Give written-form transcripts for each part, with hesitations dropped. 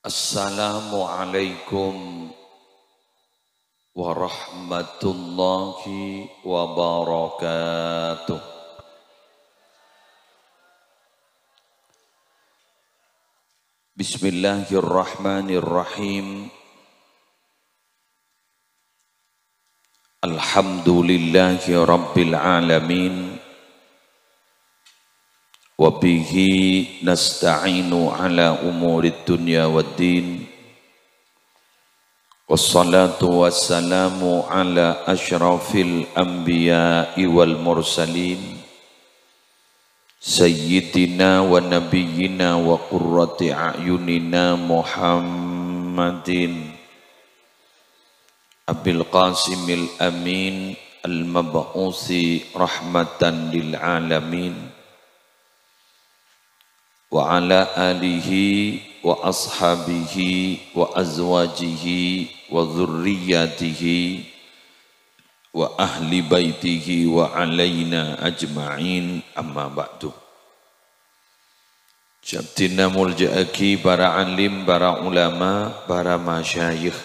Assalamualaikum warahmatullahi wabarakatuh. Bismillahirrahmanirrahim. Alhamdulillahi rabbil alamin. Wabihi nasta'inu ala umurid dunya waddin. Wassalatu wassalamu ala ashrafil anbiya'i wal mursalin. Sayyidina wa nabiyyina wa qurrati a'yunina Muhammadin Abil Qasimil Amin al-mab'uthi rahmatan lil alamin. Wa ala alihi wa ashabihi wa azwajihi wa dhurriyyatihi wa ahli baitihi wa alaina ajma'in, amma ba'du. Syabtina mulja'aki para alim, para ulama, para masyayikh,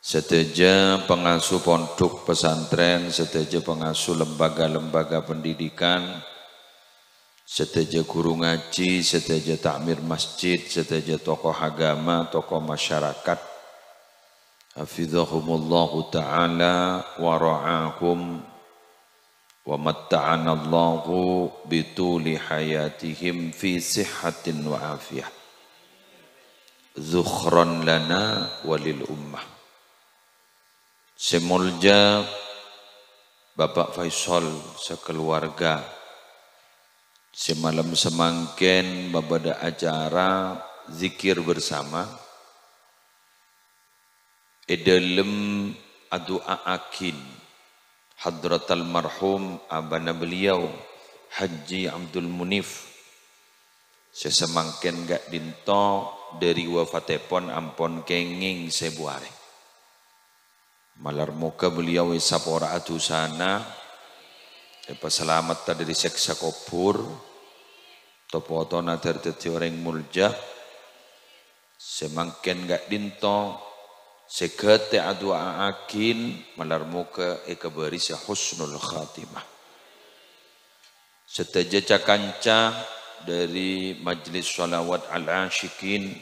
seteja pengasuh pondok pesantren, seteja pengasuh lembaga-lembaga pendidikan, seteja guru ngaji, seteja takmir masjid, seteja tokoh agama, tokoh masyarakat, hafizahumullahu ta'ala wa ra'ahum wa matta'anallahu bituli hayatihim fi sihhatin wa afiyah, zukhran lana walil ummah. Semulja Bapak Faisal sekeluarga semalam semangken babada acara zikir bersama edalem adu'a akin hadratal marhum abana beliau Haji Abdul Munif sesemangken gak dinto dari wafatepon ampon kenging sebuare malar muka beliau sapora atusana apa selamat tadi dari seksa kubur topotona terteti orang mulja semangken gak dinto sekete adua akin malar muka ekabari husnul khatimah. Seteja cakanca dari majlis sholawat al-asyikin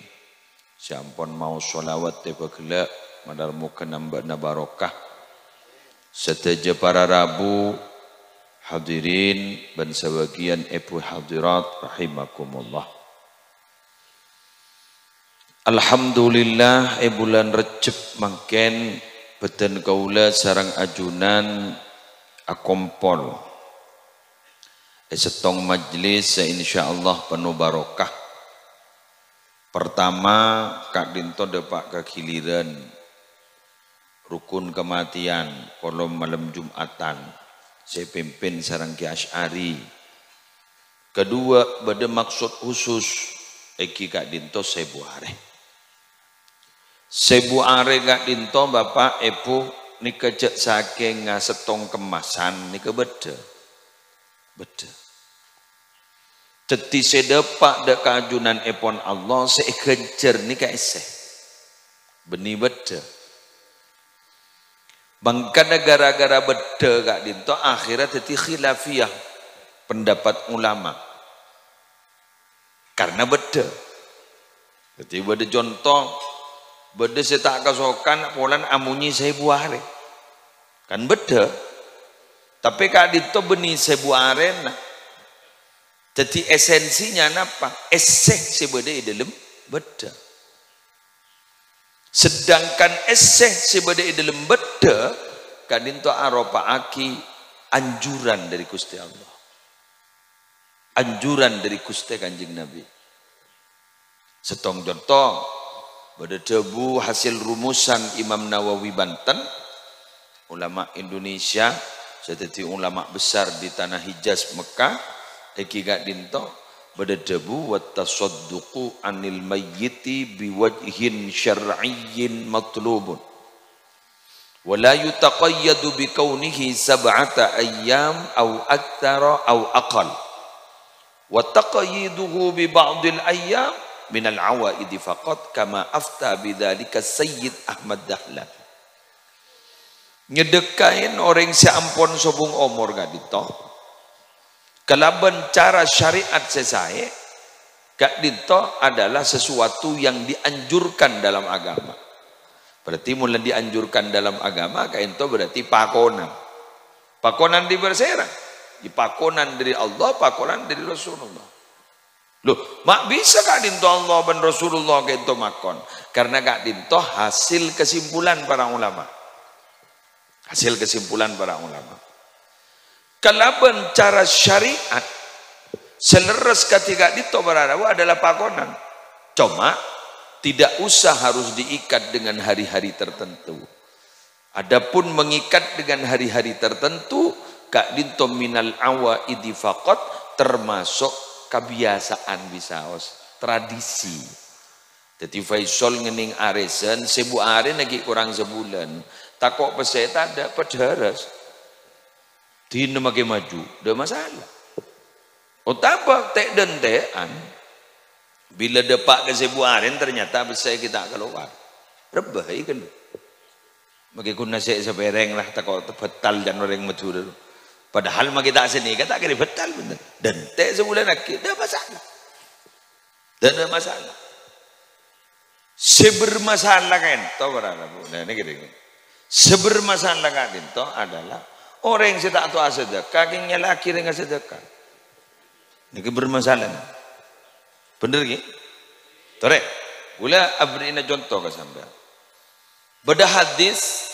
siampun mau sholawat tebakla malar muka nambah barokah. Seteja para rabu hadirin dan sebagian ibu hadirat rahimakumullah. Alhamdulillah bulan Recep mangken beten kaula sarang ajunan akompol setong majlis insyaallah penuh barokah. Pertama Kak Dinto depak kekiliran rukun kematian kolom malam Jumatan saya pimpin sarang Ki Asy'ari. Kedua bade maksud khusus Eki Kak Dinto sebuare Kak Dinto Bapak Ibu nika cek saking setong kemasan nika beda teti sedepak dek kajunan epon Allah sekejer nika eseh beni beda bangkana gara-gara beda Kak Dinto akhirat teti khilafiyah pendapat ulama karena beda. Jadi beda contoh beda saya tak kasokan polan amunyi saya buare kan beda. Tapi Kak Dinto beni saya buare nah. Jadi esensinya apa? Eseh sebeda dalam beda. Sedangkan eseh sebeda dalam beda Kak Dinto aropa aki anjuran dari Gusti Allah. Anjuran dari Gusti Kanjeng Nabi. Setong contoh pada debu hasil rumusan Imam Nawawi Banten, ulama Indonesia, seperti ulama besar di tanah Hijaz Mekah, Eki Kak Dinto pada debu wattasadduqu anil mayyiti biwajhin syar'iyyin matlubun wala yutaqayyadu bikaunihi sab'ata ayyam aw aktsara aw aqal wa taqayyiduhu bi ba'dil ayyam minal awaidi faqat kama afta bidzalika Sayyid Ahmad Dahlan. Nyedekain orang seampun sobung umur gak dito. Kalaban cara syariat sesae gak dito adalah sesuatu yang dianjurkan dalam agama. Berarti mulai dianjurkan dalam agama kayak itu berarti pakonan. Pakonan di berserah. Di pakonan dari Allah, pakonan dari Rasulullah. Loh, mak bisa kak dinto Allah dan Rasulullah kayak itu makon? Karena kak dinto hasil kesimpulan para ulama. Hasil kesimpulan para ulama. Kalaban cara syariat seleres ketika dinto beradawa adalah pakonan. Cuma tidak usah harus diikat dengan hari-hari tertentu. Adapun mengikat dengan hari-hari tertentu, kak dinto minal awaidi faqat termasuk kebiasaan bisaos, tradisi. Jadi Faisal ngening aresen, sebu are lagi kurang sebulan. Takok peseta ada padaras. Dina makin maju, ada masalah. Otapa tek dan tean. Bila depak ke sebu aren ternyata besar kita keluar. Rebah kan. Bagi kuna sepereng lah takok betal dan orang maju dulu. Padahal mah kita sini kata kira betal bener. Dan teh sebulan lagi dah masalah. Dan ada masalah. Sebermasalah kan tahu berapa bu? Nah ini gini. Sebermasalah kan itu adalah orang yang tidak tahu sedekah, kakinya laki dengan sedekah. Ini bermasalah. Bener gini? Tore, gula abrina contoh ke sampai. Beda hadis.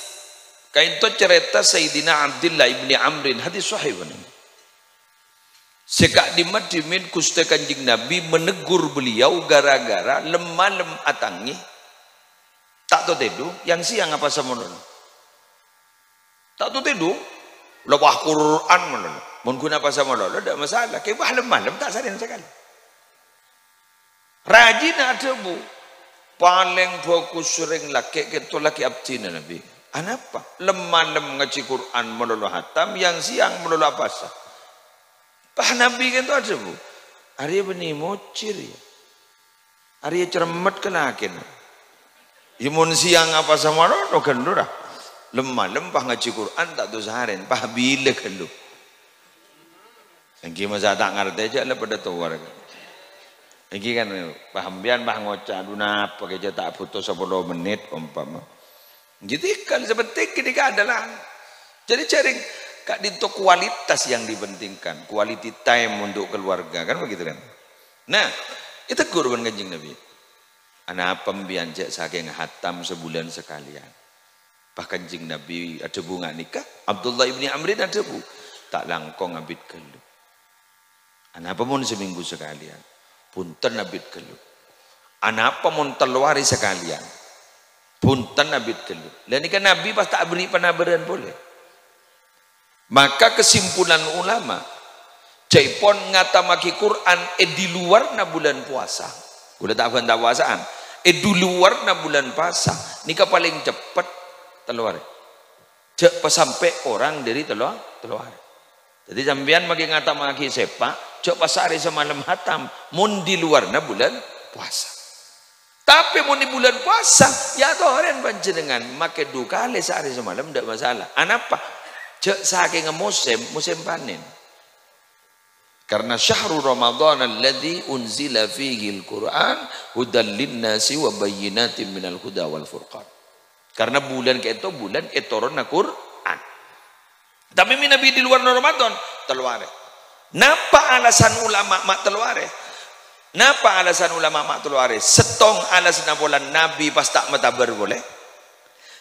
Kain to cerita Sayyidina Abdullah ibni Amrin hadis sahih benar. Sekak di Madimin Gusti Kanjeng Nabi menegur beliau gara-gara lemah atangi tak to tedu yang siang apa semono. Tak to tedu lebah Quran mono. Mun guna apa semono tidak masalah. Ke bah lemah tak sadar sekali. Rajin ada bu. Paling fokus sering laki ketu laki abdina Nabi. Kenapa? Lemah ngaji Quran melulu hatam, yang siang melulu puasa. Pak Nabi kan itu ada bu. Hari ini mocir ya. Hari cermat kenakin. Imun siang apa sama lo kan lu dah. Lemah pah ngaji Quran tak tu seharian. Pah bila kan lu. Yang masa tak ngerti aja lah pada tuar. Ini kan pahambian pah ngocah duna pakai tak putus 10 menit umpama. Jadi kan seperti ketika adalah jadi cari kak dinto kualitas yang dipentingkan, quality time untuk keluarga kan begitu kan. Nah itu kurban Kanjeng Nabi. Anak pembianjak saking hatam sebulan sekalian. Bahkan Kanjeng Nabi ada bunga nikah, Abdullah ibni Amrin ada bu, tak langkong abid kelu. Anak pemun seminggu sekalian, punten abid kelu. Anak pemun teluari sekalian. Punten Nabi kelu. Dan ini kan Nabi pas tak beri penabaran boleh. Maka kesimpulan ulama, jaipon ngatamaki Quran di luar na bulan puasa. Udah tak bantah puasaan. Di luar na bulan puasa. Nikah paling cepat teluar. Cepat sampai orang dari teluar. Jadi sampean maki ngatamaki sepak, cepat sehari semalam hatam. Mun di luar na bulan puasa. Tapi mau di bulan puasa, ya toh orang panjenengan make 2 kali sehari semalam tidak masalah. Anapa? Cek saking musim panen. Karena syahrul Ramadan alladzi unzila fihi al-Qur'an hudal linnasi wa bayyinatin minal huda wal furqan. Karena bulan kayak itu bulan etorona Quran. Tapi Nabi di luar Ramadan teluare. Napa alasan ulama mak teluare? Napa alasan ulama mak teluare? Setong alasan bulan Nabi pas tak matabar boleh.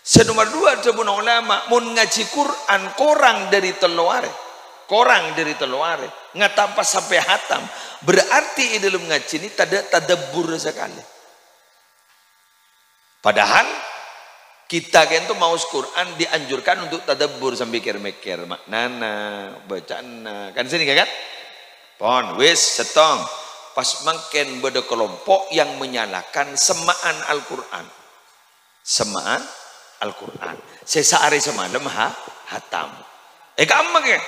Senomor 2 sebelum ulama mun ngaji Quran korang dari teluare. Korang dari teluare. Ngatampas sampai hatam. Berarti di dalam ngaji ini tadabbur sekali. Padahal kita kan itu mau Quran dianjurkan untuk tadabbur sambil mikir-mikir maknana, bacaan kan sini kan? Pon wis setong. Pas mungkin beda kelompok yang menyalahkan semaan Al-Quran. Semaan Al-Quran. Sesehari semalam hatam. Gampang ya?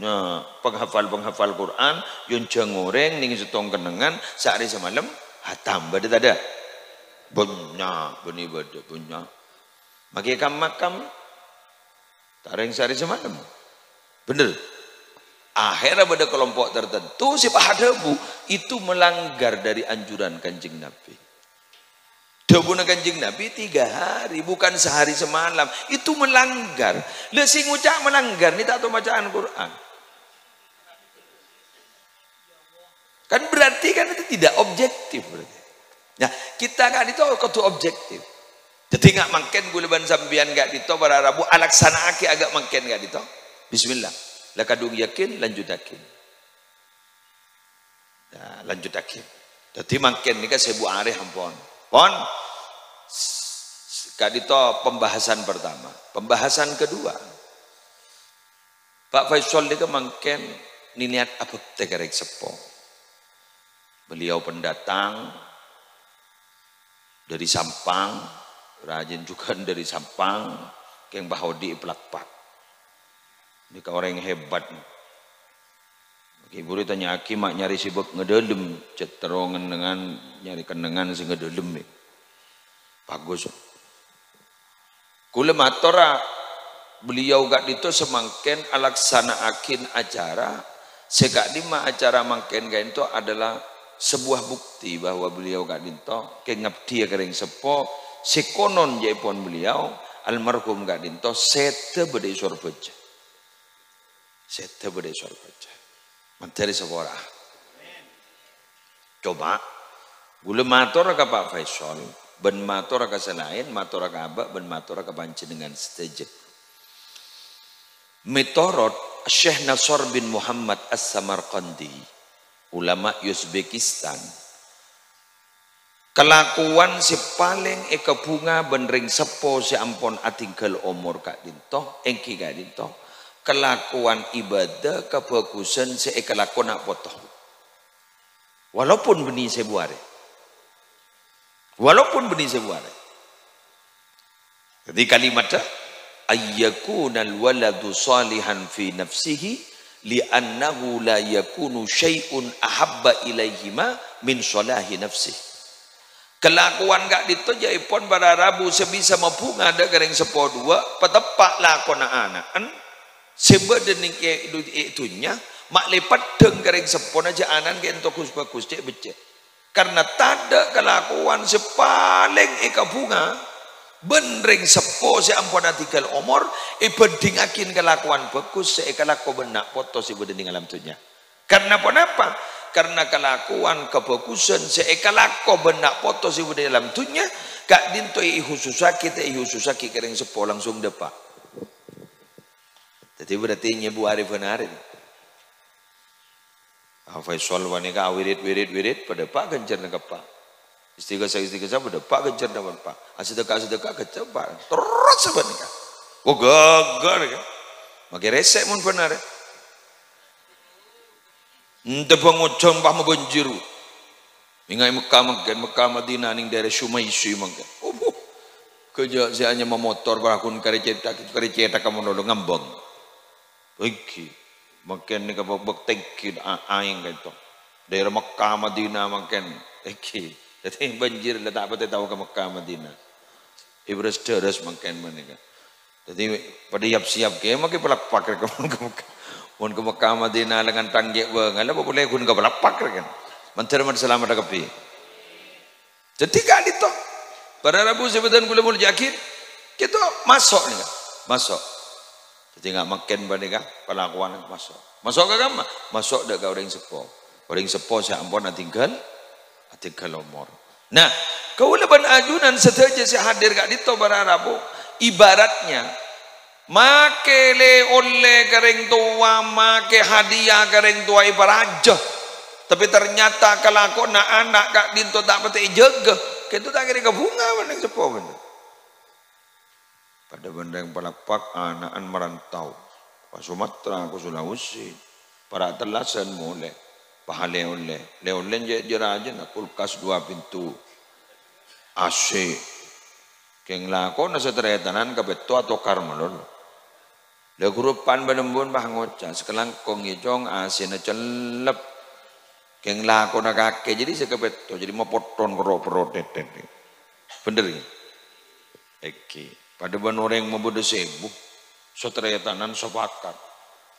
Nah, penghafal Quran yang jangoreng ning setong kenangan sehari semalam Hatam bade tak ada. Banyak bani bade banyak. Maki makam tak ada yang sehari semalam. Benar. Akhirnya pada kelompok tertentu si Pahadebu itu melanggar dari anjuran Kanjeng Nabi. Debu Kanjeng Nabi 3 hari, bukan sehari semalam. Itu melanggar. Lah sing ngucap melanggar ni tak tahu bacaan Quran. Kan berarti kan itu tidak objektif berarti. Nah, kita kan itu kudu objektif. Jadi nggak mungkin guleban sambian nggak dito para Rabu alaksana aki agak mungkin nggak dito. Bismillah. Lah kadung yakin lanjutakin. Nah, lanjutakin. Jadi mungkin ni kan sebu areh ampun. Pon. Kak dito pembahasan pertama. Pembahasan kedua. Pak Faisal ni kan mungkin ni niat apa tegarek sepo. Beliau pendatang dari Sampang, rajin juga dari Sampang, keng Bahodi Pelakpak. Ini orang yang hebat. Ibu tanya aki mak nyari sibuk ngedelem, ceterongan dengan nyari kendengan si ngedelem. Bagus. Kula matora beliau gak itu semangken alaksana akin acara, segak lima acara mangken gak itu adalah sebuah bukti bahwa beliau gak dinto kengabdi kering sepo sekonon jaipon beliau almarhum gak dinto sete bede sorbeja menteri sepora coba gula mator ke Pak Faisal ben mator ke selain mator ke abak ben mator ke panjenengan seteje metorot Syekh Nasr bin Muhammad As-Samarqandi ulama Uzbekistan kelakuan si paling eka bunga benring sepo si ampon atinggal umur kak dinto engki kak dinto kelakuan ibadah kebagusan si eka lakon nak potong walaupun benih sebuare jadi kalimatnya ayyakunal waladu salihan fi nafsihi li'annahu la yakunu syai'un ahabba ilaihima min salahi nafsi. Kelakuan gak ditojaipon pada Rabu sebisa mapunga ada gareng sepo dua petepak lakon anaan sebedening itunya mak lepat deng gareng sepo aja anan ke entokus bagus cek becek karena tada kelakuan sepaling eka bunga benring sepo si ampun atikal umur ibedingakin kelakuan bagus si kelako benak foto si beding alam tunya karena apa karena kelakuan kebagusan si kelako benak foto si beding alam tunya kak dinto ihususaki kering sepo langsung depak jadi berarti nyebu hari benar Faisal wanika wirid pada pak gencer ngepak istighosah pada pak gencer dapat pak sedekah kecepat terus sebenarnya gagal kan makin resek mun benar ente pengocong pah membanjiru ingai Mekah Madinah ning daerah Sumaisi mangke kerja saya hanya memotor barakun kari cetak kamu dulu ngambang iki makin ni kapag tengkid aing gitu daerah Mekah Madinah makin iki jadi banjir lah tak apa tahu ke Mekah Madinah ibras terus makin mana jadi pada siap ke makin pelak pakar ke Mekah Madinah dengan tanggik bang ala boleh kun ke pelak pakar kan menteri selamat kapi jadi kali itu pada Rabu sebutan gula mul yakin kita masuk nih masuk jadi nggak makin bandingkan pelakuan masuk ke kamar masuk dah kau orang sepo saya ampun tinggal umur nah kau leban ajunan setelah si hadir gak dito bara Rabu ibaratnya make le oleh kering tua make hadiah kering tua ibarat aja tapi ternyata kalau nak anak gak dito tak pati jaga kita tak kira ke bunga banding sepo bener pada benda yang palapak anaan merantau ke Sumatera ke Sulawesi para telasan mulai pahale oleh jeraja nak kulkas 2 pintu AC keng lako na sa teretanan kabeto atau karmalon le grupan banembun bah ngoca sekelang kong ijong AC na celep Keng lakon kakek jadi sekepet jadi mau poton perot tetet. Bener ya? Eki. Pada ban orang mau bodoh sebu. Sotretanan sepakat.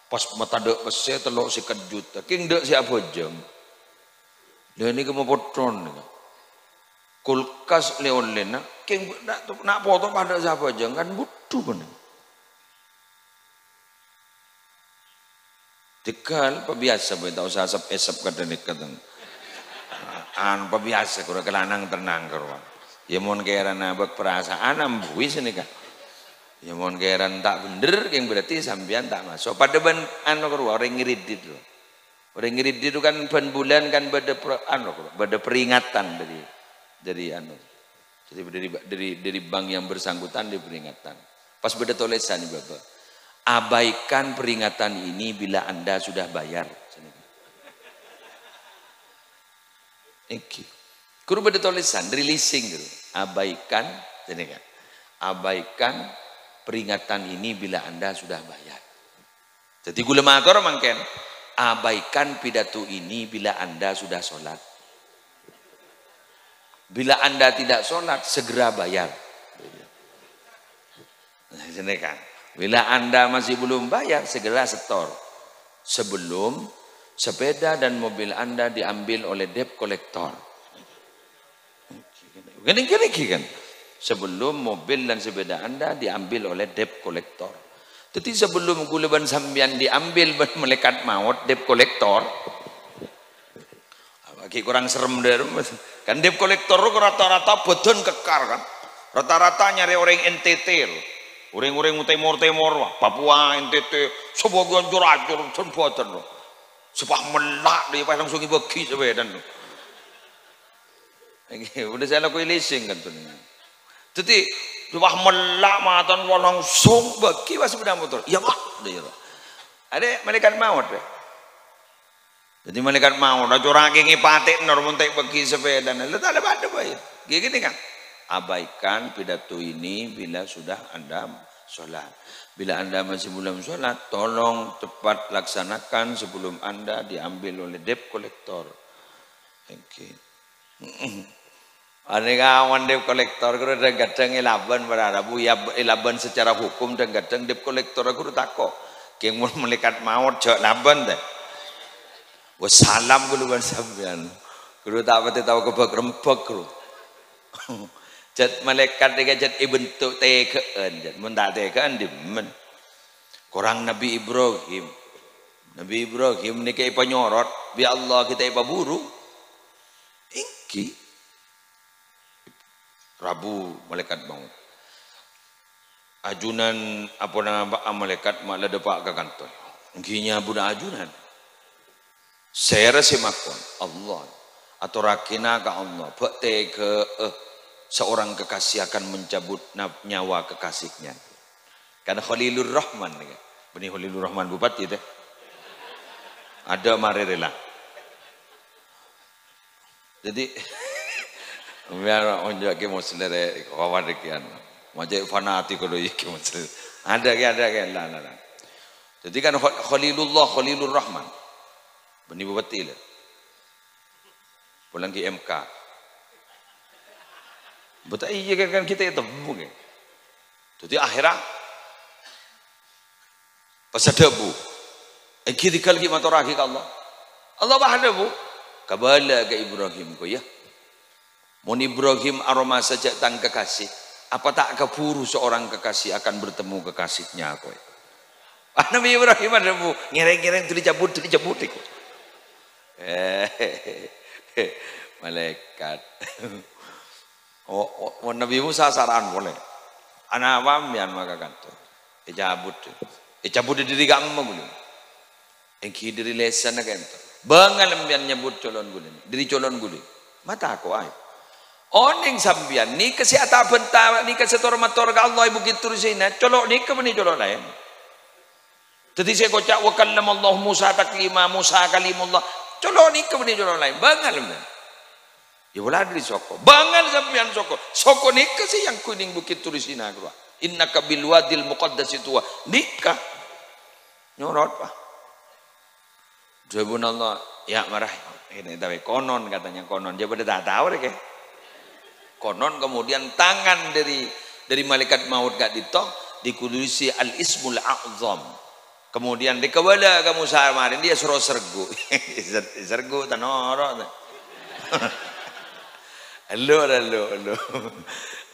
Pas mata dek pese telok si kejut. Keng dek siapa jeng. Dan ini mau poton. Kulkas leon-lena. Keng nak potong pada siapa jeng kan butuh bener. Tekal pebiasa tahu usah esap kada nekat pebiasa kurang kelanang tenang kerwa ya mon keran abak perasaan ambui sini kan ya mon keran tak bener yang berarti sambian tak masuk pada ban kerwa orang ngiridit itu kan ban bulan kan pada peringatan dari dari bank yang bersangkutan di peringatan pas beda tulisan nih bapak. Abaikan peringatan ini bila Anda sudah bayar. Iki. Kudu beda tulisan, releasing gitu. Abaikan, jadi kan. Abaikan peringatan ini bila Anda sudah bayar. Jadi gula matur mangken. Abaikan pidato ini bila Anda sudah sholat. Bila Anda tidak sholat, segera bayar. Jadi kan. Bila Anda masih belum bayar, segera setor. Sebelum sepeda dan mobil Anda diambil oleh debt collector. Gini kan. Sebelum mobil dan sepeda Anda diambil oleh debt collector. Jadi sebelum gulaban sambian diambil malaikat maut debt collector. Bagi kurang serem deh. Kan debt collector rata-rata bodon kekar kan. Rata-rata nyari orang NTT loh. Orang-orang timur Papua, NTT, sebagian jurajur, sembuatan loh. Sepah melak dia langsung dibagi sebedan loh. Udah saya lakukan leasing kan tuh. Jadi sepah melak matan langsung bagi pas sepeda motor. Ya mak, dia. Ada malaikat maut deh. Jadi malaikat maut, ada orang yang ngipatik normal tak bagi sebedan. Lalu tak ada pada bayar. Gini kan. Abaikan pidato ini bila sudah Anda sholat. Bila Anda masih belum sholat, tolong cepat laksanakan sebelum Anda diambil oleh debt collector. Okay. Ada kawan debt collector, kalau ada gadang ilaban berada, bu ya ilaban secara hukum dan gadang debt collector aku takut. Keng mau melekat maut jauh laban deh. Wassalam guluban sampean. Guru tak pati tahu kebak-rembak guru. Jat malaikat dia jat bentuk tegaan jat mun tak tegaan dimen kurang Nabi Ibrahim ni kai panyorot bi Allah kita ipa buru ingki Rabu malaikat bangun ajunan apa nama malaikat mak la depak ke kantor ingkinya budak ajunan saya rasimakon Allah atau rakina ka Allah bak tega seorang kekasih akan mencabut nyawa kekasihnya. Karena Khalilur Rahman, benih Khalilur Rahman bupati itu, ada mari rela. Jadi biar onjak ke muslim kawan dekian, macam fanatik kalau ikut muslim. Ada ke lah. Jadi kan Khalilur Rahman, benih bupati itu, pulang ke MK. Betul iya kan kita itu mungkin. Jadi akhirnya pas ada bu, kita kali matur lagi ke Allah. Allah bahada bu, kabala ke Ibrahim ko ya. Mun Ibrahim aroma saja tang kekasih, apa tak keburu seorang kekasih akan bertemu kekasihnya ko. Nabi Ibrahim ada bu, ngereng-ngereng tuli cabut. Malaikat. Oh, Nabi Musa saran boleh. Anak wamian maka kantor. Cabut diri kamu gulung. Engki diri lesan kantor. Bangal mian nyebut colon gulung. Diri colon gulung. Mata aku ay. Oning sambian ni kasi ata benta ni kasi tormator ka Allah ibu gitu sina. Colok ni ke bani colok lain. Tadi saya kocak wa kallamallahu Musa taklima Musa kalimullah. Colok ni ke bani colok lain. Bangal mian. Ya wala dari soko. Bangal sampean soko. Soko nikah sih yang kuning bukit turisina gua. Innaka bil wadil muqaddas itu nikah. Nyorot Pak. Jawabun Allah, ya marah. Ini tapi konon katanya konon. Dia pada tak tahu deh. Konon kemudian tangan dari malaikat maut gak ditok dikudusi al ismul a'zam. Kemudian dikewala kamu samarin dia suruh sergu. Sergu tanoro. Halo.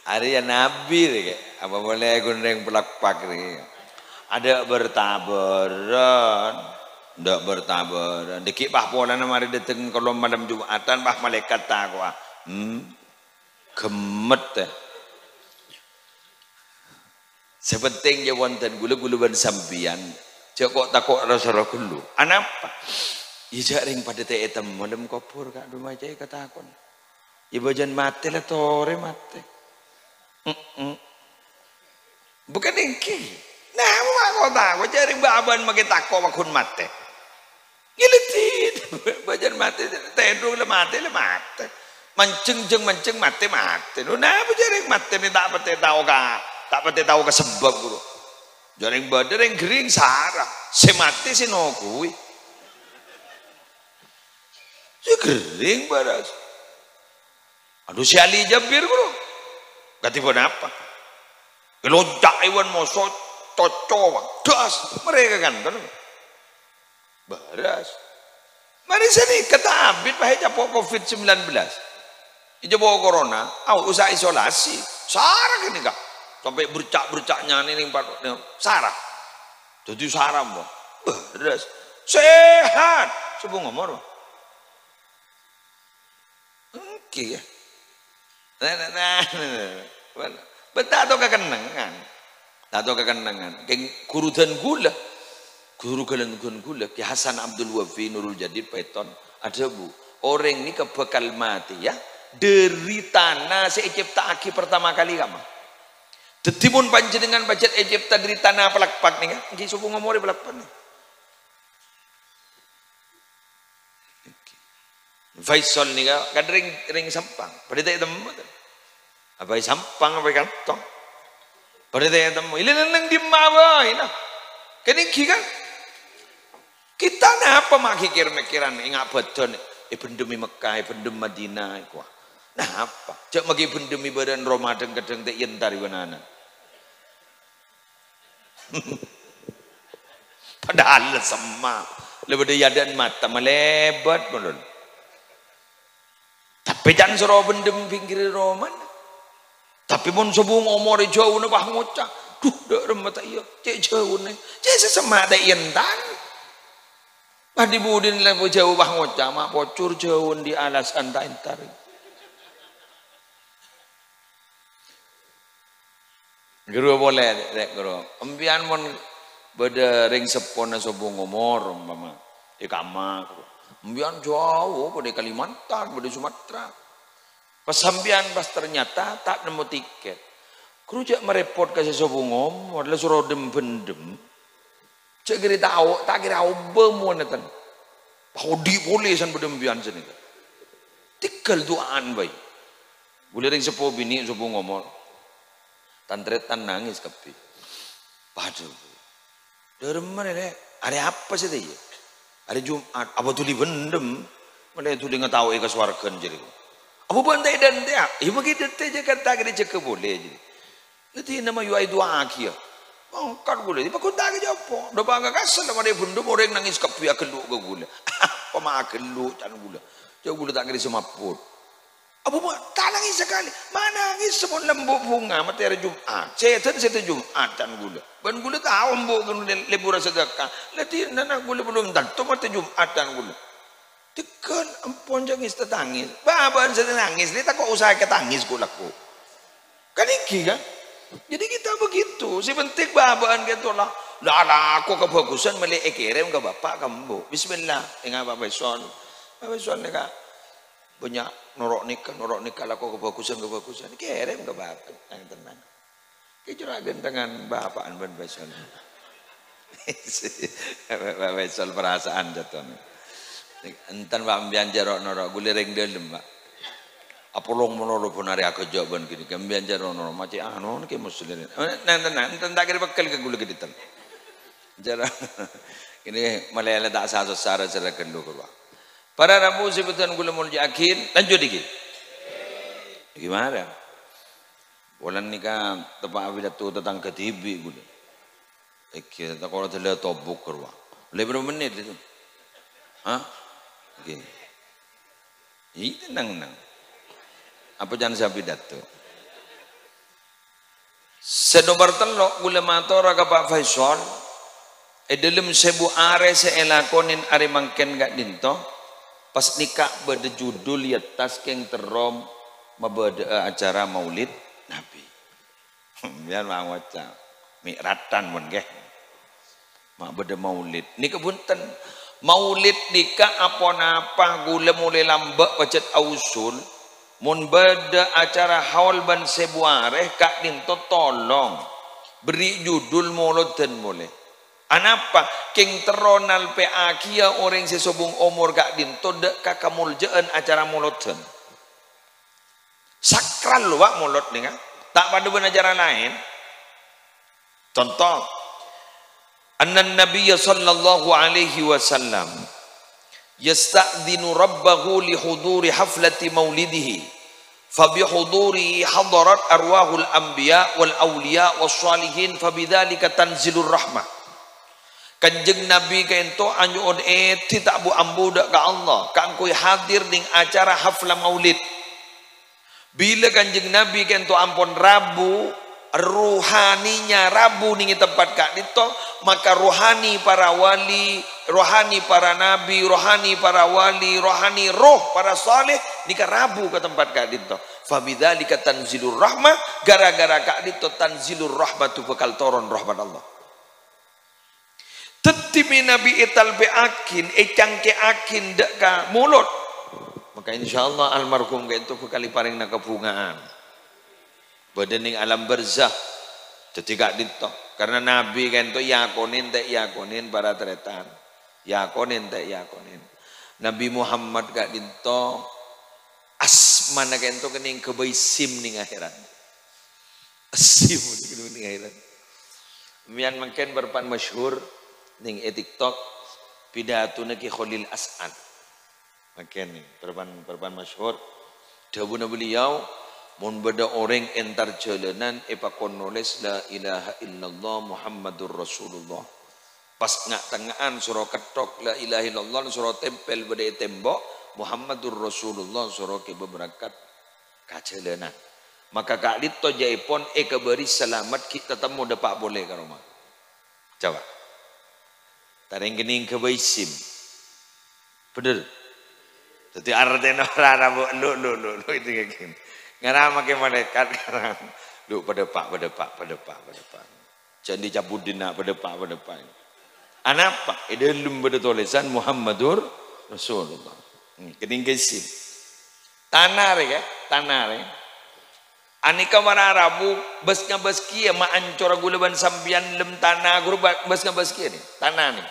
Hari yang nabi deh. Apa boleh guneng pelak-pak nih. Ada bertabaran. Ndak bertabaran. Dikit pah pola mari dateng kalau malam Jumatan pah malaikat takwa. Gemet teh. Sepenting je wonten gula-gula ban sambian. Cek kok takok rasa gulu. Anapa? Ya jaring pada teh etam malam kopur kak rumah jaya katakon. Ya bajan mati lah tore mati. Bukan dengki. Nah, mau takut jaring baban makin takok makun mati. Giletit, bajan mati, tendung lah mati. Mancing mati. Nah, apa jaring mati ni tak pati tahu ka sebab guru. Jaring badan yang gering sarah, si mati si nokui. Si gering baras. Aduh si Ali Jabir guru, gati pun apa? Kelonjak iwan mosot, cocok, das mereka kan. Baras. Mari sini kata abid bahaya capok COVID-19. Ijo bawa corona, usah isolasi. Sarah gini kak. Sampai bercak-bercaknya ini sarah. Jadi sarah mbak. Baras. Sehat. Coba ngomong. Oke ya. Betul atau kekenangan. Atau kekenangan. Guru dan gula. Guru kalian gula. Ki Hasan Abdul Wafi Nurul Jadid Paiton. Ada bu. Orang ini kebekal mati ya. Dari tanah seicipta aki pertama kali kamu. Tetipun panjenengan bajet Egypta dari tanah pelakpak nih kan. Nggih suku ngomori pelakpak nih. Faisal nih kan ring sampang. Pada tak temu. Apa sampang apa kantong. Pada tak temu. Ini neng di mawa ini. Kini kan. Kita napa mak mikir-mikiran ingat beton. Pendemi Mekah, pendem Madinah kuah. Nah apa? Cak magi pendemi badan Ramadan kadang tak yentari banana. Padahal sama. Lebih yadan mata melebat benar. Tapi jangan suruh pendem pinggir Roman. Tapi pun sebung umur jauh nak ngocak. Duh, dak remata iya. Cek jauh nih. Cek sesama tak yentan. Padi budin lepo jauh ngocak mak pocur jauh di alas anta intari. Guru boleh dek guru. Empian mon beda ring sepon sobong ngomor mama di kamar. Empian jauh pada Kalimantan, pada Sumatera. Pesambian pas ternyata tak nemu tiket. Guru jak merepot kasih sobong ngomor, lalu suruh pendem. Cek kira tahu, tak kira bemuanatan. Paudi boleh san bedembian sini. Tikal doaan baik. Boleh ring sepo bini sobong ngomor. Tantretan nangis kepi. Waduh. Dari mana ni? Ada apa sih dia? Ada Jumat. Apa tu dibendem? Mana tu dia tahu ikas wargan jadi. Apa bantai dan dia? Ibu kita je kata kita cek boleh jadi. Nanti nama yuai dua akhir. Angkat boleh. Ibu kita ke jawab. Dah bangga kasar nama dia bendem orang nangis kepi akelu ke gula. Apa mak akelu can gula. Jauh gula tak kira semaput. Apa buat? Tak nangis sekali. Mana nangis semua lembut bunga materi Jumat. Setan Jumat dan gula. Ben gula tahu mbok kan lebur sedekah. Lati nana gula belum tentu materi Jumat dan gula. Tekan ampun jangis tetangis. Baban sedang nangis. Dia tak kok usaha ketangis gula ko. Kan iki kan? Jadi kita begitu. Si penting baban gitu lah. Lah aku kebagusan meli kirim ke bapak kamu. Bismillah. Ingat Bapak Son. Bapak Son ni kak. Banyak norok nikah lah kok kebagusan kirim ke bapak yang tenang kira gentengan bapak ban besok bapak besok perasaan jatuh entan pak ambian jarok norok gulireng dalam pak apa long menoro pun hari aku jawaban gini ambian jarok norok macam anu ke muslim entan tak kira bekal ke gula geditan jarok ini malah tak sah secara kenduk pak Para Rabu sebutan gula mulja akin, lanjut dikit. Gimana? Bulan ni kan tempat abidat tu tentang ketibi gula. Tak kalau terlihat tobuk kerwa. Lebih berapa menit itu? Hah? Okay. Ini tenang. Apa jangan saya abidat tu? Sedobar telok gula matora ke Pak Faisal. Dalam sebu are seelakonin are mangken gak dinto. Pas nikah berde judul ya tas keng terom mabeda acara maulid Nabi. Biar mau waca mikratan mun nggih. Mak berde maulid. Nika punten maulid nikah apa-apa gula mulai lambek pacet ausul mun berde acara haul ban sebuareh kak dinto tolong beri judul mauliden boleh. Anapa king teronal PA kia orang sesobung umur gak dinto dek kakamuljaan acara mulutun sakral lu wak mulut nih kan tak pada acara lain. Contoh anna Nabi sallallahu alaihi wasallam yasta'dinu rabbahu li huduri haflati maulidihi fabihuduri hadarat arwahul anbiya wal awliya was salihin fabidzalika tanzilur rahmah. Kanjeng Nabi kento anjuon tidak bu ambu dak ka Allah kan koi hadir ding acara hafla maulid. Bila kanjeng Nabi kento ampun rabu ruhaninya rabu ning tempat kak dito maka rohani para wali, rohani para nabi, rohani para wali, rohani roh para saleh nika rabu ke tempat kak dito. Fabidzalika tanzilur rahmah gara-gara kak dito tanzilur rahmatu bakal turun rahmat Allah. Tetimi Nabi ital beakin, cangke akin deka mulut. Maka insyaallah almarhum itu kali paring na kabungaan. Badening alam barzah. Ketika dito karena Nabi itu yakonin para tretan. Yakonin. Nabi Muhammad gak dito asmana kento kening kebaisim ning akhirat. Asim ning akhirat. Mian mungkin berpan masyhur ning TikTok pidato ki Khalil As'ad. Makin nih perban masyhur dawuhna beliau mun beda orang entar jalanan pakon nulis la ilaha illallah Muhammadur Rasulullah. Pas ngak tengahan surah ketok la ilaha illallah surah tempel beda tembok Muhammadur Rasulullah surah ke beberakat kajalanan. Maka kak dito jaipon keberi selamat kita temu dapat boleh ke rumah. Coba. Taring gening kebaisim. Bener. Jadi artinya orang lu itu kayak gini. Ngara make malaikat karang. Lu pada pak. Jadi cabudina pada pak. Anapa? Dalam pada tulisan Muhammadur Rasulullah. Gening kebaisim. Tanah ya. Anika mana Arabu besnya beski ma ancora gulaban sambian lem tanah guru besnya beski ni tanah ni.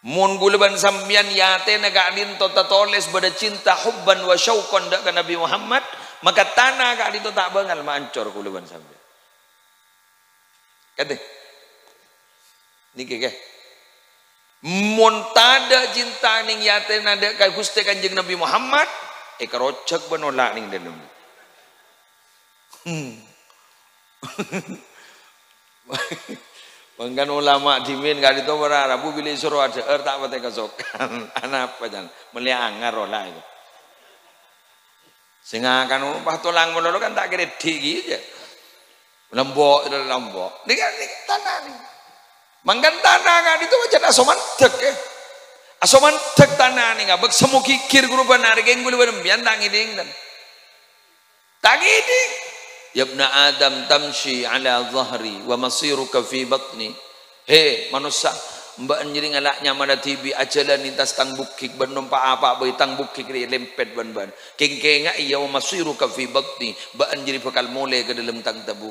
Mun gulaban sambian yate naga alin to toles bada cinta hubban wa syauqan dak Nabi Muhammad maka tanah ka alin to tak bengal ma ancor gulaban sambian. Kate. Niki ke. Mun tada cinta ning yate nada ka Gusti Kanjeng Nabi Muhammad karocek benolak ning dalam. Bangkan ulama dimin kali itu Arabu bila suruh ada tak patah kesokan. Anak apa jangan meliangar olah itu. Sehingga kan pas tulang mulu kan tak kira tinggi je. Lembok. Ini kan tanah ni. Bangkan tanah kan itu macam asoman tek asoman tek tanah ni ngabek semua kikir guru benar geng gulu berembian tangi ding dan tangi ding. Ya ibna Adam tamshi ala zahri wa masiruka fi batni. He manusia mbak nyiring alaknya mana tibi ajalan lintas tang bukik ban numpak apa boy tang bukik ri lempet ban. Kengkenga iya wa masiruka fi batni mbak njiri bakal mole ke dalam tang tabu.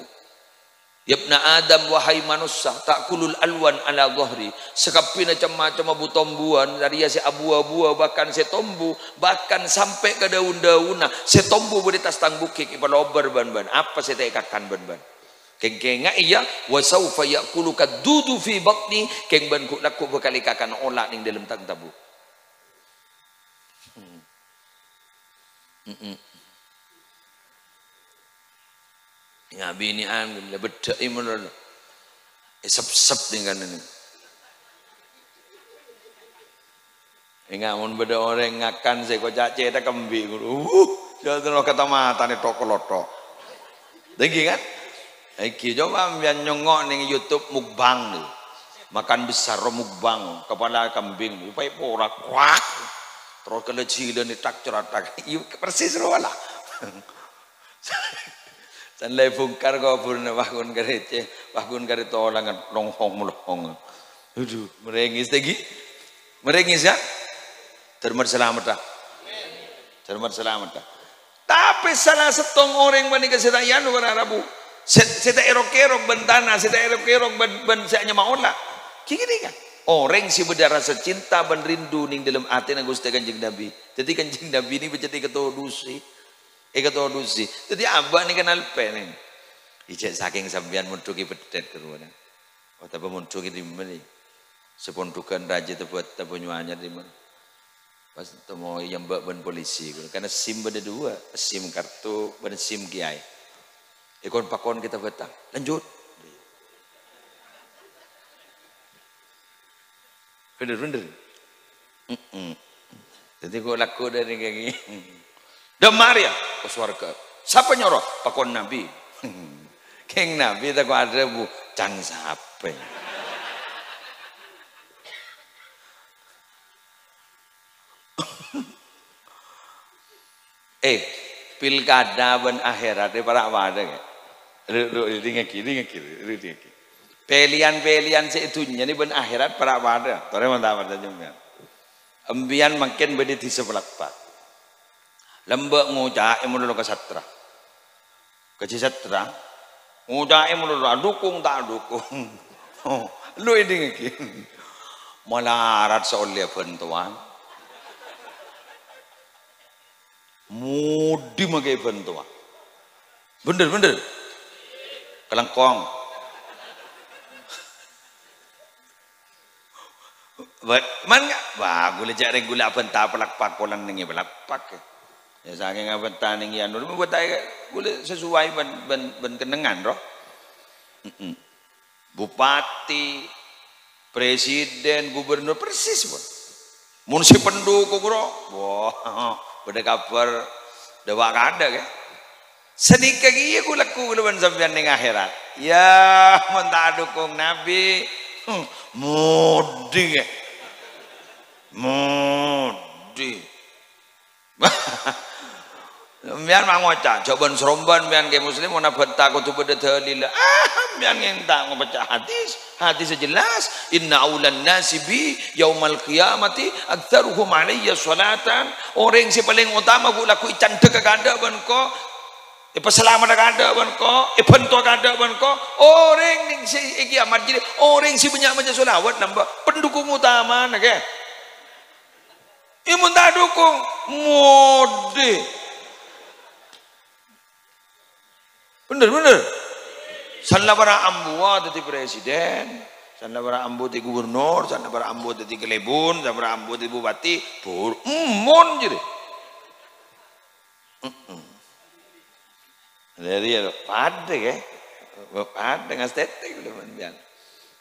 Ya ibna Adam wahai manusia takulul alwan ala zahri sekapina macam-macam butombuan dari si abu-abu bahkan setombu bahkan sampai ke daun-dauna setombu beri tas tang bukik ipalober ban apa setekakan ban kengkenga iya wa saufa yakuluka dudu fi batni keng ban ku laku bakal ikakan olah ning dalam tang tabu Ngabi ini beda imun sep-sep dengan ini. Ngamun beda orang ngakan saya kok cace tak kembing. Jangan kata mata nih tokoloto. Tinggi kan? Iki coba ambil nyongok nih YouTube mukbang nih. Makan besar mukbang kepala kambing. Upaya porak kuak. Terus kelecilan nih tak ceratak. Persis rola. Sanlai bungkar kau purna wakun karece, wakun karito olangan longhong. Aduh, merengis lagi, merengis ya. Terima selamat dah. Terima selamat dah. Tapi salah setong orang bani kesetayan orang Arabu. Seta erok-erok bentana, seta erok-erok ben saya maola. Kini kan. Orang si berdarah secinta ben rindu ning dalam hati nang Gusti Kanjeng Nabi. Jadi Kanjeng Nabi ini menjadi ketua dusi. Ketua dusi. Jadi abah ni kenal pen. Ijek saking sampean muntuki bedet keruana. Oh tapi muntuki di mana? Sepondukan raja terbuat tabunyuanya di mana? Pas temu yang ben polisi. Karena SIM beda dua, SIM kartu, ben SIM kiai. Ikon pakon kita betah. Lanjut. Bener. Jadi kok laku dari kayak gini. Demar ya ke surga. Siapa nyoroh? Pakon Nabi. Keng Nabi tak ada bu. Can siapa? Pilkada ben akhirat para apa ada ke? Ini ngeki. Pelian seitunya ini ben akhirat para apa ada? Tore mantap ada jumlah. Embian makin bedi di sebelah pak. Lembek ngucak mulu ke satra. Ke satra. Ngucak mulu dukung tak dukung. Oh, lu ini ngeki. Melarat seolah bantuan. Mudi magai bantuan. Bener. Kelengkong. Man enggak? Wah, gula cari gula bentah pelak pak kolan nengi pelak pak. Ya saking bentah nengi anu buat saya gula sesuai ben kenengan roh. Bupati, presiden, gubernur persis pun. Mun si pendukung bro. Wah, beda kabar dewa kada ke. Sedikit iya gula ban sampean ning akhirat. Ya, mentah dukung Nabi. Mudi ke. Mudi. Biar mangoca, coba seromban biar ke muslim mana bentah kau tu beda dalil. Biar ngentang membaca hadis sejelas. Inna aulan nasibi yaumal qiyamati aktsaruhum alayya salatan. Orang si paling utama gula ku ican dek kada ban ko. Peselamat kada ban ko. Bentuk kada ban ko. Orang ning si kiamat jadi orang si banyak baca selawat nambah pendukung utama nak ke. Imun tak dukung mode. Bener. Sana para ambuwa jadi presiden, sana para ambu jadi gubernur, sana para ambu jadi kelebun, sana para ambu jadi bupati, mon jadi. Dari pada ke, pada nggak stetik belum biar.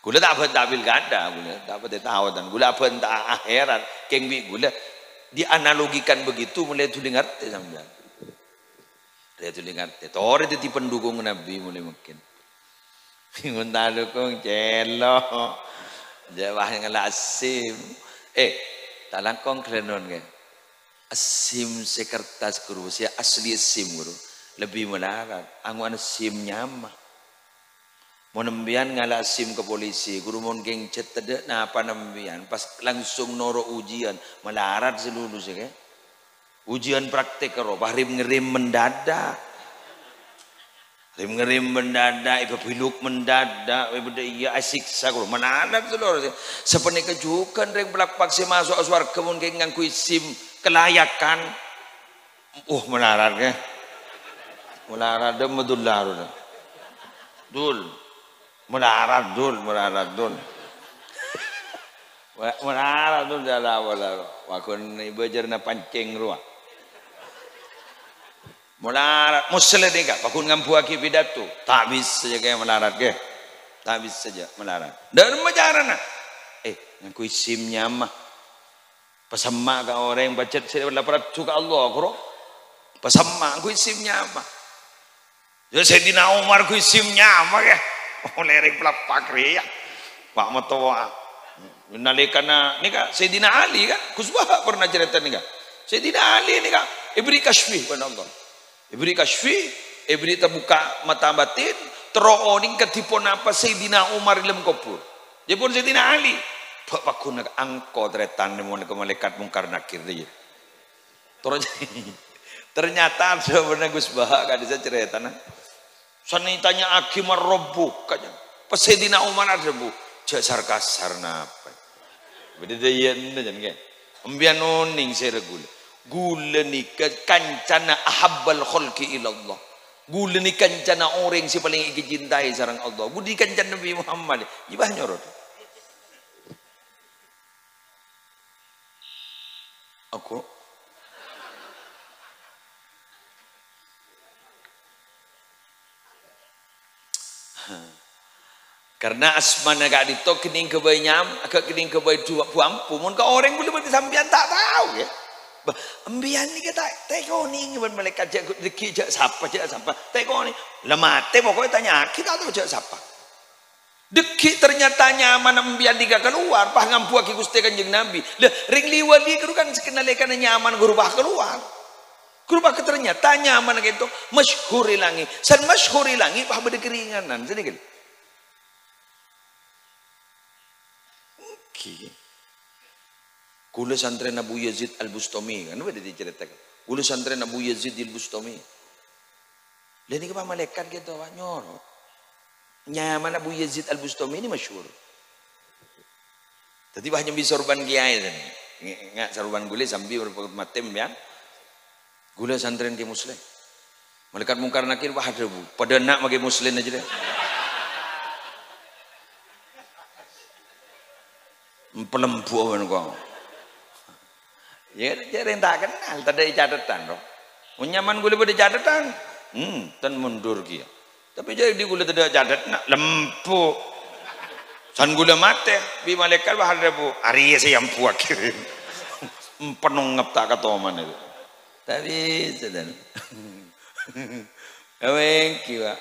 Gula tak bentabil ganda, gula tak tahu dan gula bentah akhirat, kengbi gula dianalogikan begitu mulai tu dengar sambil. Dia tu dengar, orang itu pendukung Nabi mulai mungkin. Minta dukung celo, jawah yang asim. Talangkong kerenon ke? Asim sekertas guru, saya asli asim guru, lebih melarat. Angguan asim nyama. Monembian ngala asim ke polisi, guru mon geng cet tede, nah apa nembian, pas langsung noro ujian, melarat seluruh sih ke? Ujian praktek karo, bahrim ngerim mendadak. Ngerim mendadak, ibu piluk mendadak, ibu iya asik sakur menadak seluruh. Sepenik kejukan reng belak paksa masuk aswar kemungkinan ngangku isim kelayakan. Menarak ya. Menarak dem medullar. Dul. Menarak dul. Menarak dul jala wala. Wakun ibu jerna pancing ruah. Melarat muslim ni kak pakun ngampu aki pidato tak bisa saja kayak melarat ke tak bisa saja melarat dan majaran ngaku isim nyamah pasamma ka orang baca sila laparat suka Allah kro pasamma ngaku isim nyamah jadi Sayyidina Umar ku isim nyamah ya oleh rek pelapak ya pak matoa nalikana ni kak Sayyidina Ali kan kusbah pernah cerita ni kak Sayyidina Ali ni kak ibri kasfi pada Allah ibri kasfi ibri terbuka mata batin teroning ketipon apa Sayyidina Umar dalam kubur dia pun Sayyidina Ali pakun nak angko tretan mau ke malaikat mungkar nakir dia ternyata sebenarnya Gus Bah kan bisa cerita nah sani tanya akimar robbuk kanya pas Sayyidina Umar ada bu jasar kasar napa beda dia jangan ke ambian oning saya regul gula ni kancana ahabbal khalqi ila Allah gula ni kancana orang si paling dicintai sareng Allah budi kancana Nabi Muhammad ibah nyorot aku karena asmana gak ditok kening kebayam agak kening kebay dua puampu mun ka orang boleh bersambian tak tahu ya ambian ni kata teko ni ngiban malaikat jak deki jak siapa teko ni lemate pokoknya tanya kita tahu jak siapa deki ternyata nyaman ambian diga keluar pah ngampu aki Gusti Kanjeng Nabi lah ring liwali kudu kan sekenalekan nyaman gerubah keluar gerubah ternyata nyaman gitu masyhur ilangi san masyhur ilangi pah bede keringanan sedikit Gula santren Abu Yazid Al-Bustami kan ada diceritakan gula santren Abu Yazid Al-Bustami lain ini apa malaikat gitu Pak nyoro nyaman Abu Yazid Al-Bustami ini masyhur tadi banyak bisa sorban kiai dan nggak sorban gula sambil berpakut matem ya gula santren ke muslim malaikat mungkar nakir wah ada bu pada nak bagi muslim aja deh pelembu kan kau ya jadi tak kenal tak ada catatan dong nyaman gula pada catatan tan mundur kia tapi jadi di gula tak ada catatan lempu san gula mate bi malaikat bahar debu hari saya yang puak kirim penuh ngep tak kata mana itu tapi sedang aweng kia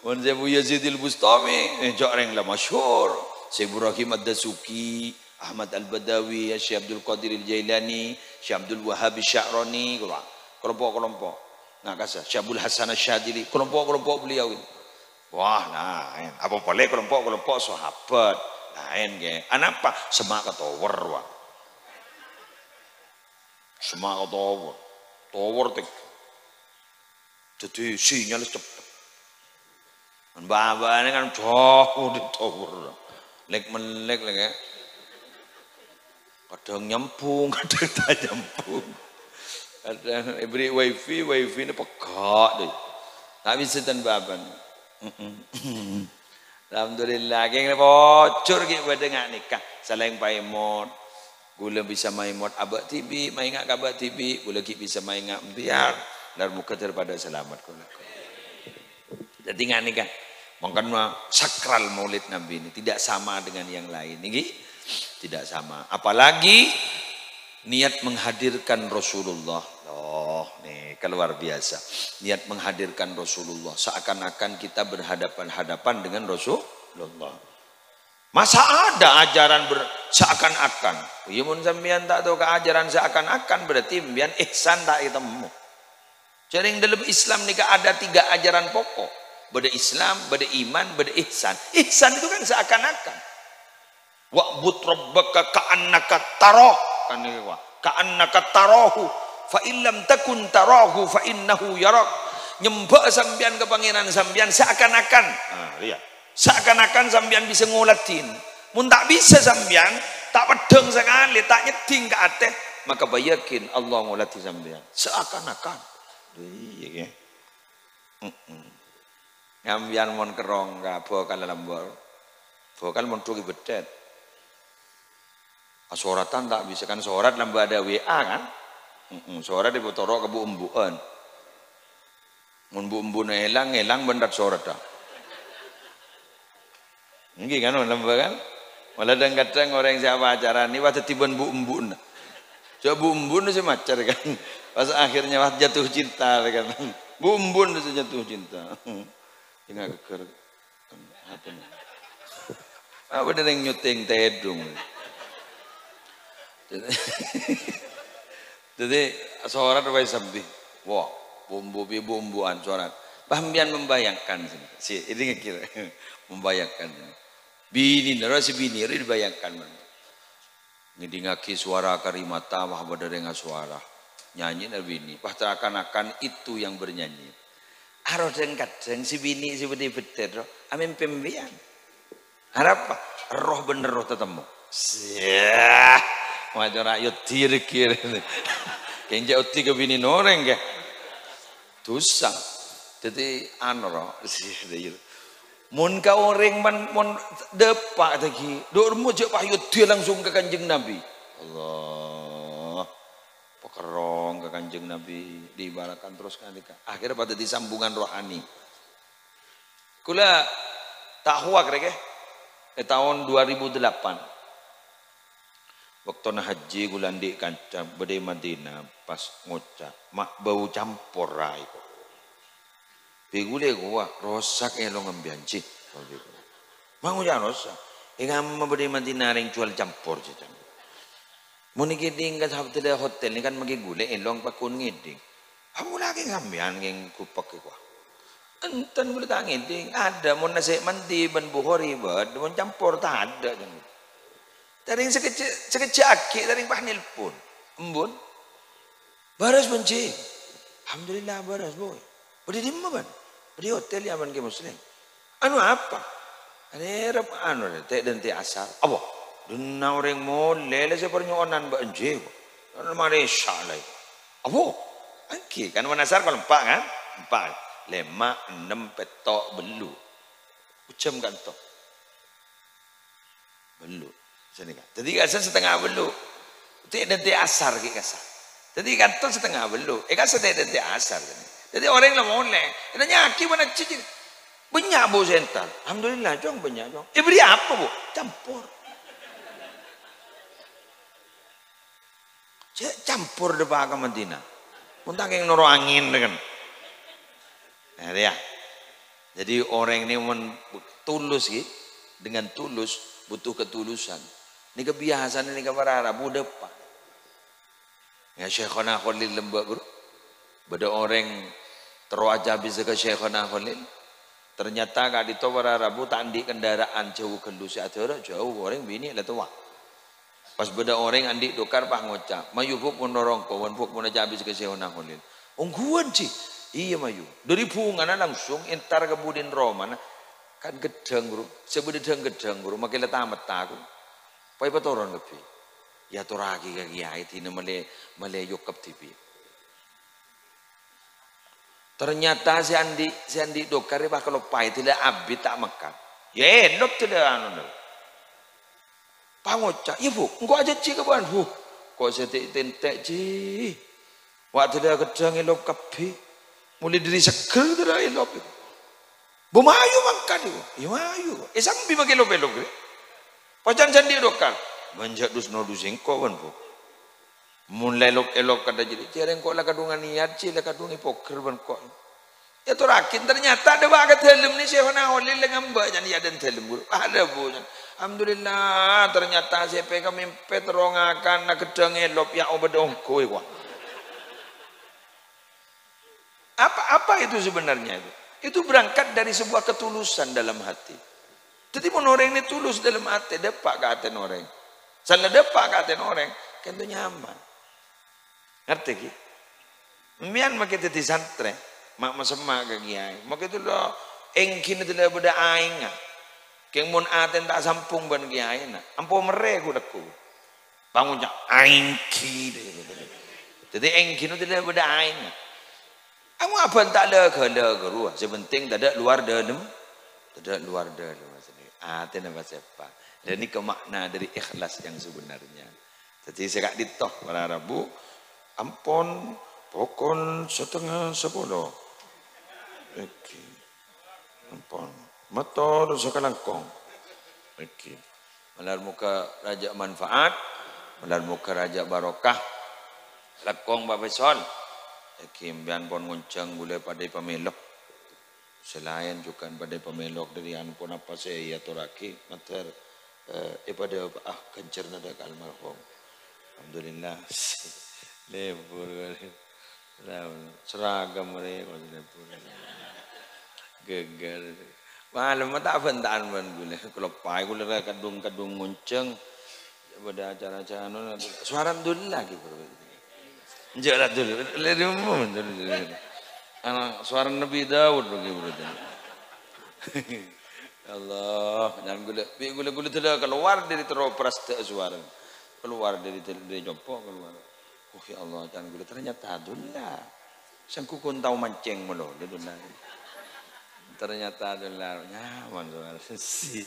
wan Abu Yazid Al-Bustami jok reng lah masyhur Syekh Ibrahim Ad-Dasuki Ahmad Al-Badawi, Syekh Abdul Qadir Al-Jailani, Syekh Abdul Wahhab Sya'rani, kelompok-kelompok. Nah, kasa Syekh Abdul Hasan Asy-Syadzili, kelompok-kelompok beliau ini. Wah, lain. Apa boleh kelompok-kelompok sahabat. Lain ke. Anapa? Semangat tower, wah. Semangat tower. Tower tek. Jadi sinyal cepat. Mbak-mbak ini kan jauh di tower. Lek-melek lagi. Kadang nyambung, kadang tak nyambung. Kadang beri wifi ini pekak deh. Tak bisa tan baban. Alhamdulillah, geng bocor gitu dengan nikah. Saling paimot, gula bisa maimot abak tibi, maingat kabak tibi, gula bisa maingat biar dan muka terpada selamat gula. Jadi nggak nikah. Makanya sakral Maulid Nabi ini tidak sama dengan yang lain. Ini tidak sama. Apalagi niat menghadirkan Rasulullah. Oh, nih keluar biasa. Niat menghadirkan Rasulullah. Seakan-akan kita berhadapan-hadapan dengan Rasulullah. Masa ada ajaran seakan-akan? Ya mun sampean tak tahu keajaran seakan-akan berarti sampean ihsan tak ketemu. Jaring dalam Islam nih ada 3 ajaran pokok. Beda Islam, beda iman, beda ihsan. Ihsan itu kan seakan-akan. Wa'bud rabbaka ka'annaka tarah. Kan ini wah. Ka'annaka tarahu. Fa illam takun tarahu fa innahu yarak. Nyembah sambian ke pangeran sambian seakan-akan. Nah, lihat. Seakan-akan sambian bisa ngulatin. Mun tak bisa sambian, tak pedeng sekali, tak nyeting ke ateh, maka bayakin Allah ngulati sambian. Seakan-akan. Iya. Ngambian mon kerong ka bokal lambor. Bokal mon tuki bedet. Asoratan tak bisa kan sorat lamba ada WA kan? Sorat di botoro ke bu embuan. Mun bu elang bendat sorot dah. Nggih kan lembah kan. Malah kadang orang siapa acara ni waktu tiban bu embun. Coba bu embun sih macar kan. Pas akhirnya waktu jatuh cinta kan. Bu embun sih jatuh cinta. Ingat keker. Apa ni? Apa dia yang nyuting tedung. Jadi sorat apa sambil. Wah, bumbuan sorat. Pahamian membayangkan sih. Ini kira membayangkan. Bini nara si bini ini dibayangkan. Ngidingaki suara karimata wah badarengah suara. Nyanyi na bini. Pah akan itu yang bernyanyi. Aro kadang si bini si betul amin pembian. Harap roh bener roh tetemu. Siah. Macam rakyat tir-kir. Kenja uti ke bini noreng ke. Dosa. Jadi roh. Siah. Mun ka orang mun depak lagi. Dormu je payut dia langsung ke Kanjeng Nabi. Allah. Pekerong ke Kanjeng Nabi diibarakan terus kan akhirnya pada disambungan rohani. Kula tahwa krek tahun 2008. Waktu na haji kula ndik kanca bede Madinah pas ngocak mak bau campur rai kok. Begule gua rosak elong ambianci. Mau jangan rosak. Ingam bede Madinah ring jual campur je. Muni giding kat hotel hotel ni kan magi gule elong pakun ngiding. Aku lagi ngambian ngeng kupak ko. Enten gule tak ngiding ada mun nasi mandi ban bukhari bad mun campur tak ada kan. Taring sekecil aki taring pah nelpon. Embun. Baras benci. Alhamdulillah baras boy. Beri di mana ban? Beri hotel ya ban ke muslim. Anu apa? Ada anu teh dan teh asal. Apa? Dunna orang molele saya pernyonan banjir. Kan Malaysia lagi. Apa? Angki kan menasar kalau 4 kan? 4, 5, 6 petok belu. Ucam kan to. Belu. Sini kan. Jadi kasar setengah belu. Itu nanti asar ki kasar. Jadi kan to setengah belu. Kasar nanti asar kan. Jadi orang lah molek. Tanya aki mana cici. Banyak bu sental. Alhamdulillah jong banyak jong. Beri apa bu? Campur. Campur depan ke Madinah. Muntah yang noro angin kan. Nah, ya. Jadi orang ini tulus gitu. Dengan tulus butuh ketulusan. Ini kebiasaan ini kepada Arab depan. Ya Syekhona Khalil lembak guru. Beda orang terwajah bisa ke Syekhona Khalil. Ternyata kak dito para Arabu tandi kendaraan jauh kelus ada jauh orang bini lah tua. Pas beda orang andi dokar pah ngocak. Mayu fuk menorong kawan fuk mana habis ke Syekhona Khalil. Ongguan sih. Iya mayu. Dari pungan langsung entar ke Budin Roman kan gedang bro. Sebedang gedang bro. Makin tamat taku. Pai patoron lebih. Ya toraki ke kiai tina male yokap TV. Ternyata si Andi dokar pak kalau pai tidak abis tak makan. Ya elok tidak anu. Pangocak, ya bu, engkau aja cik kapan bu? Kau setik tentek cik. Waktu dia gedang elok kapi, mulai dari seger tidak elok. Bu mayu makan itu, ya mayu. Sambil makan elok. Pacan candi dokar, banjak dus nodus engkau kan bu. Mulai elok kada jadi. Cari engkau lah kadungan niat cik lah kadungan poker ban kau. Ya tu rakin ternyata ada bakat helm ni Syekhona Khalil dengan mbak jadi ada helm guru. Ada bu. Alhamdulillah ternyata CP kami peterongakan nak gedang elop ya obedongko iku. Apa itu sebenarnya itu? Itu berangkat dari sebuah ketulusan dalam hati. Jadi orang ini tulus dalam hati depak ke hati orang. Salah depak ke hati orang, kan itu nyaman. Ngerti ki? Mian makai teti santre, mak masemak ke kiai. Maka itu lo engkin itu lo beda aing. Keng mun aten tak sampung ban kiai na. Ampo merek udaku. Bangun jak aingki. Jadi engkin itu lo beda aing. Kamu apa tak lega ruah. Sepenting tak ada luar dalam. Tak ada luar dalam. Aten apa siapa. Dan ini kemakna dari ikhlas yang sebenarnya. Jadi saya kak ditoh para Rabu. Ampun pokon 9:30. Okey. Ampun. Motor sekalangkong. Okey. Malar muka raja manfaat, malar muka raja barokah. Lakong babesol. Okey, bian pon ngoncang gule pada pamelok. Selain juga pada pamelok dari anpun apa saya aturaki mater pada kencer nada almarhum. Alhamdulillah. Lebur seragam mereka lebur. Gegar. Malam tak bentaan man gule. Kalau pai gule kadung ngonceng pada acara-acara non suara dulu lagi bro. Jarak dulu. Lari umum dulu. Anak suara Nabi Daud bagi bro. Allah, jangan gule tidak keluar dari teropras suara. Keluar dari jopok keluar. Oh ya Allah, jangan gule ternyata adulah. Sangku kun tahu mancing melo adulah. Ternyata adalah nyaman si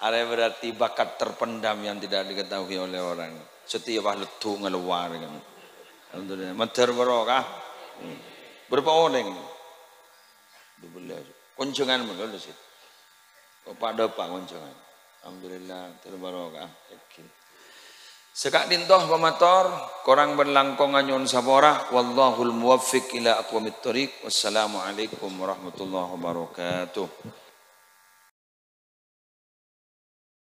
ada berarti bakat terpendam yang tidak diketahui oleh orang. Setiap letu ngeluar kan. Alhamdulillah. Mater barokah. Berapa orang? 12. Kunjungan mulu sih. Pada pak kunjungan. Alhamdulillah terbarokah. Okay. Sekak dintoh pamator, korang berlangkong anyun saborah, wallahul muwaffiq ila aqwamit thoriq. Wassalamualaikum warahmatullahi wabarakatuh.